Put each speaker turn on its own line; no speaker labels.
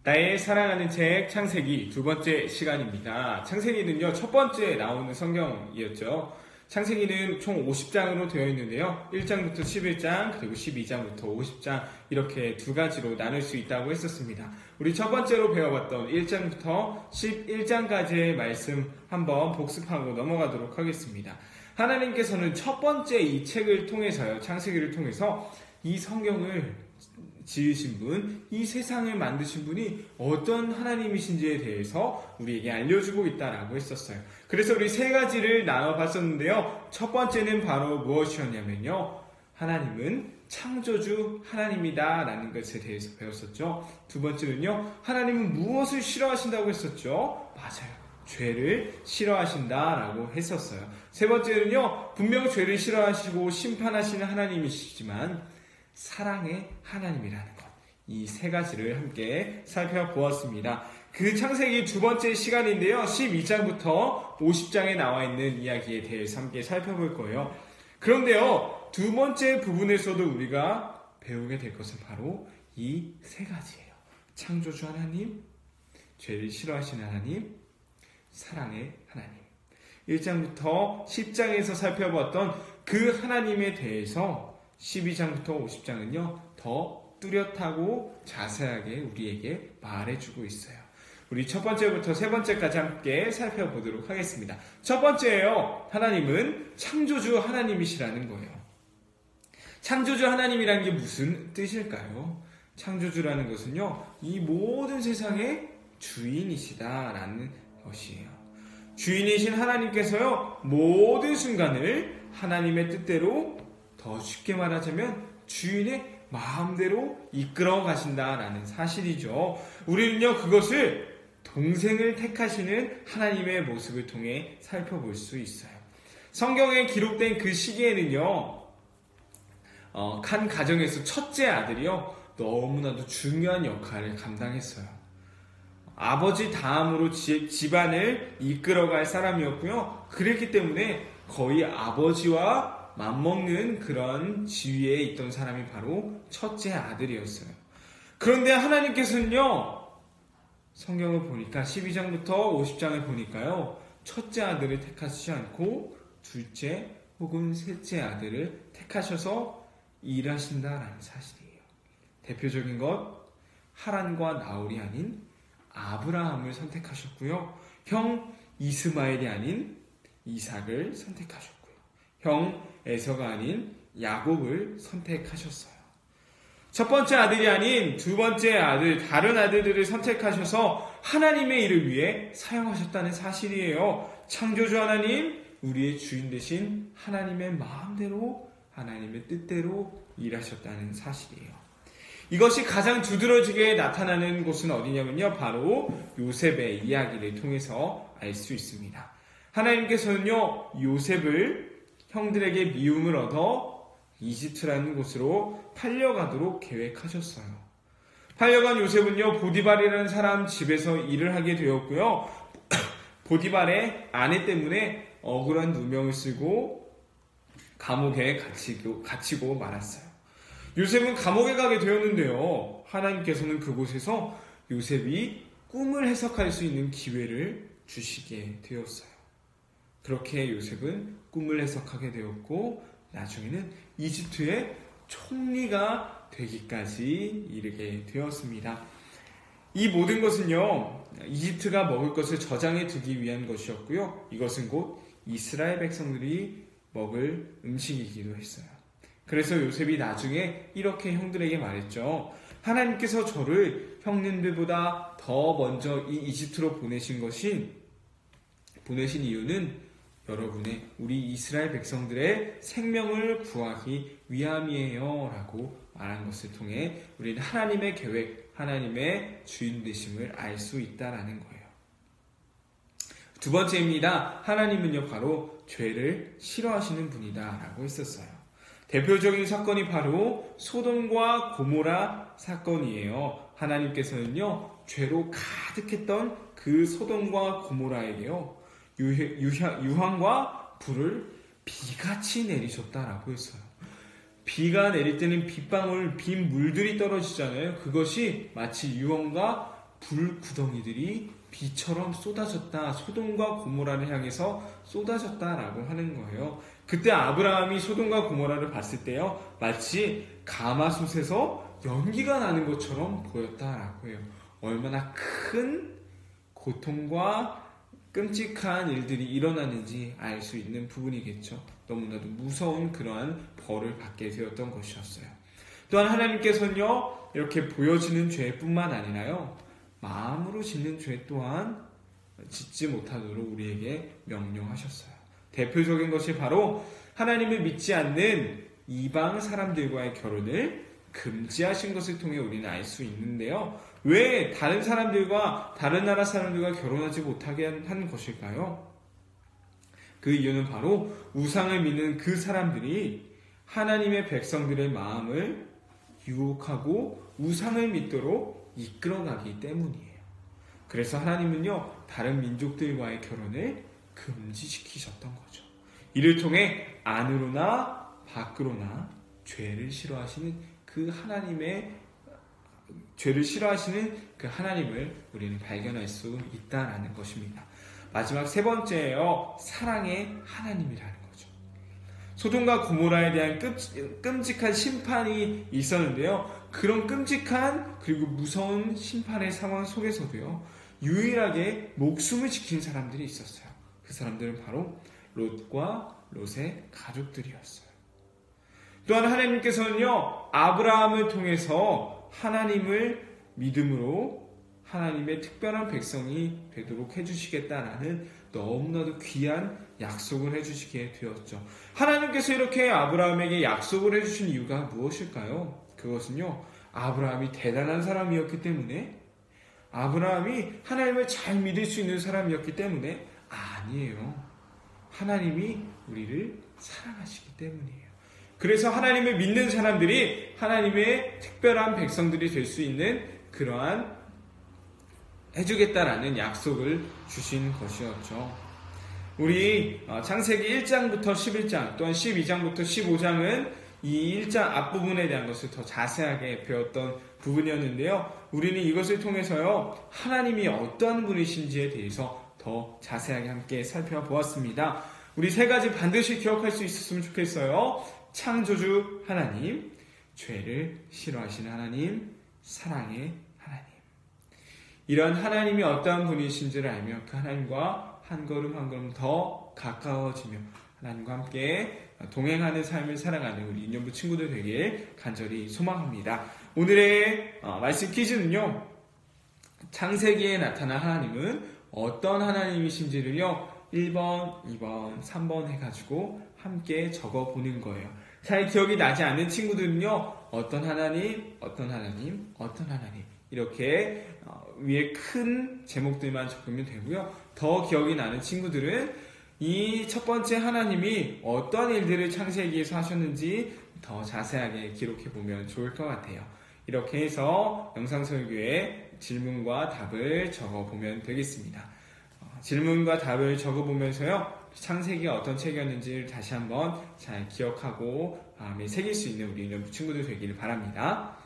나의 사랑하는 책 창세기 두 번째 시간입니다. 창세기는요, 첫 번째 나오는 성경이었죠. 창세기는 총 50장으로 되어 있는데요. 1장부터 11장, 그리고 12장부터 50장 이렇게 두 가지로 나눌 수 있다고 했었습니다. 우리 첫 번째로 배워봤던 1장부터 11장까지의 말씀 한번 복습하고 넘어가도록 하겠습니다. 하나님께서는 첫 번째 이 책을 통해서요, 창세기를 통해서 이 성경을 지으신 분, 이 세상을 만드신 분이 어떤 하나님이신지에 대해서 우리에게 알려주고 있다라고 했었어요. 그래서 우리 세 가지를 나눠봤었는데요. 첫 번째는 바로 무엇이었냐면요, 하나님은 창조주 하나님이다 라는 것에 대해서 배웠었죠. 두 번째는요, 하나님은 무엇을 싫어하신다고 했었죠? 맞아요, 죄를 싫어하신다라고 했었어요. 세 번째는요, 분명 죄를 싫어하시고 심판하시는 하나님이시지만 사랑의 하나님이라는 것, 이 세 가지를 함께 살펴보았습니다. 그 창세기 두 번째 시간인데요, 12장부터 50장에 나와 있는 이야기에 대해서 함께 살펴볼 거예요. 그런데요, 두 번째 부분에서도 우리가 배우게 될 것은 바로 이 세 가지예요. 창조주 하나님, 죄를 싫어하시는 하나님, 사랑의 하나님. 1장부터 10장에서 살펴봤던 그 하나님에 대해서 12장부터 50장은요, 더 뚜렷하고 자세하게 우리에게 말해주고 있어요. 우리 첫 번째부터 세 번째까지 함께 살펴보도록 하겠습니다. 첫 번째예요. 하나님은 창조주 하나님이시라는 거예요. 창조주 하나님이라는 게 무슨 뜻일까요? 창조주라는 것은요, 이 모든 세상의 주인이시다라는 것이에요. 주인이신 하나님께서요, 모든 순간을 하나님의 뜻대로, 더 쉽게 말하자면 주인의 마음대로 이끌어 가신다라는 사실이죠. 우리는요, 그것을 동생을 택하시는 하나님의 모습을 통해 살펴볼 수 있어요. 성경에 기록된 그 시기에는요, 한 가정에서 첫째 아들이요, 너무나도 중요한 역할을 감당했어요. 아버지 다음으로 집안을 이끌어갈 사람이었고요. 그랬기 때문에 거의 아버지와 맞먹는 그런 지위에 있던 사람이 바로 첫째 아들이었어요. 그런데 하나님께서는요, 성경을 보니까 12장부터 50장을 보니까요, 첫째 아들을 택하시지 않고 둘째 혹은 셋째 아들을 택하셔서 일하신다라는 사실이에요. 대표적인 것, 하란과 나홀이 아닌 아브라함을 선택하셨고요. 형 이스마엘이 아닌 이삭을 선택하셨고요. 형 에서가 아닌 야곱을 선택하셨어요. 첫 번째 아들이 아닌 두 번째 아들, 다른 아들들을 선택하셔서 하나님의 일을 위해 사용하셨다는 사실이에요. 창조주 하나님, 우리의 주인 되신 하나님의 마음대로, 하나님의 뜻대로 일하셨다는 사실이에요. 이것이 가장 두드러지게 나타나는 곳은 어디냐면요, 바로 요셉의 이야기를 통해서 알 수 있습니다. 하나님께서는요, 요셉을 형들에게 미움을 얻어 이집트라는 곳으로 팔려가도록 계획하셨어요. 팔려간 요셉은요, 보디발이라는 사람 집에서 일을 하게 되었고요. 보디발의 아내 때문에 억울한 누명을 쓰고 감옥에 갇히고 말았어요. 요셉은 감옥에 가게 되었는데요, 하나님께서는 그곳에서 요셉이 꿈을 해석할 수 있는 기회를 주시게 되었어요. 그렇게 요셉은 꿈을 해석하게 되었고, 나중에는 이집트의 총리가 되기까지 이르게 되었습니다. 이 모든 것은요, 이집트가 먹을 것을 저장해 두기 위한 것이었고요. 이것은 곧 이스라엘 백성들이 먹을 음식이기도 했어요. 그래서 요셉이 나중에 이렇게 형들에게 말했죠. 하나님께서 저를 형님들보다 더 먼저 이 이집트로 보내신 이유는 여러분의, 우리 이스라엘 백성들의 생명을 구하기 위함이에요 라고 말한 것을 통해 우리는 하나님의 계획, 하나님의 주인 되심을 알 수 있다라는 거예요. 두 번째입니다. 하나님은요, 바로 죄를 싫어하시는 분이다 라고 했었어요. 대표적인 사건이 바로 소돔과 고모라 사건이에요. 하나님께서는요, 죄로 가득했던 그 소돔과 고모라에게요, 유황과 불을 비같이 내리셨다라고 했어요. 비가 내릴 때는 빗방울, 빗물들이 떨어지잖아요. 그것이 마치 유황과 불구덩이들이 비처럼 쏟아졌다. 소돔과 고모라를 향해서 쏟아졌다라고 하는 거예요. 그때 아브라함이 소돔과 고모라를 봤을 때요, 마치 가마솥에서 연기가 나는 것처럼 보였다라고 해요. 얼마나 큰 고통과 끔찍한 일들이 일어나는지 알 수 있는 부분이겠죠. 너무나도 무서운 그러한 벌을 받게 되었던 것이었어요. 또한 하나님께서는요, 이렇게 보여지는 죄뿐만 아니라요, 마음으로 짓는 죄 또한 짓지 못하도록 우리에게 명령하셨어요. 대표적인 것이 바로 하나님을 믿지 않는 이방 사람들과의 결혼을 금지하신 것을 통해 우리는 알 수 있는데요. 왜 다른 사람들과 다른 나라 사람들과 결혼하지 못하게 한 것일까요? 그 이유는 바로 우상을 믿는 그 사람들이 하나님의 백성들의 마음을 유혹하고 우상을 믿도록 이끌어가기 때문이에요. 그래서 하나님은요, 다른 민족들과의 결혼을 금지시키셨던 거죠. 이를 통해 안으로나 밖으로나 죄를 싫어하시는 그 하나님을 우리는 발견할 수 있다라는 것입니다. 마지막 세 번째예요. 사랑의 하나님이라는 거죠. 소돔과 고모라에 대한 끔찍한 심판이 있었는데요. 그런 끔찍한 그리고 무서운 심판의 상황 속에서도요, 유일하게 목숨을 지킨 사람들이 있었어요. 그 사람들은 바로 롯과 롯의 가족들이었어요. 또한 하나님께서는요, 아브라함을 통해서 하나님을 믿음으로 하나님의 특별한 백성이 되도록 해주시겠다라는 너무나도 귀한 약속을 해주시게 되었죠. 하나님께서 이렇게 아브라함에게 약속을 해주신 이유가 무엇일까요? 그것은요, 아브라함이 대단한 사람이었기 때문에, 아브라함이 하나님을 잘 믿을 수 있는 사람이었기 때문에 아니에요. 하나님이 우리를 사랑하시기 때문이에요. 그래서 하나님을 믿는 사람들이 하나님의 특별한 백성들이 될 수 있는 그러한 해주겠다라는 약속을 주신 것이었죠. 우리 창세기 1장부터 11장 또한 12장부터 15장은 이 1장 앞부분에 대한 것을 더 자세하게 배웠던 부분이었는데요. 우리는 이것을 통해서요, 하나님이 어떠한 분이신지에 대해서 더 자세하게 함께 살펴보았습니다. 우리 세 가지 반드시 기억할 수 있었으면 좋겠어요. 창조주 하나님, 죄를 싫어하시는 하나님, 사랑의 하나님. 이런 하나님이 어떠한 분이신지를 알며 그 하나님과 한 걸음 한 걸음 더 가까워지며 하나님과 함께 동행하는 삶을 살아가는 우리 인연부 친구들 되길 간절히 소망합니다. 오늘의 말씀 퀴즈는요, 창세기에 나타난 하나님은 어떤 하나님이신지를요, 1번, 2번, 3번 해가지고 함께 적어보는 거예요. 잘 기억이 나지 않는 친구들은요, 어떤 하나님, 어떤 하나님, 어떤 하나님, 이렇게 위에 큰 제목들만 적으면 되고요. 더 기억이 나는 친구들은 이 첫 번째 하나님이 어떤 일들을 창세기에서 하셨는지 더 자세하게 기록해보면 좋을 것 같아요. 이렇게 해서 영상설교에 질문과 답을 적어보면 되겠습니다. 질문과 답을 적어보면서요, 창세기가 어떤 책이었는지를 다시 한번 잘 기억하고 마음에 새길 수 있는 우리 친구들 되기를 바랍니다.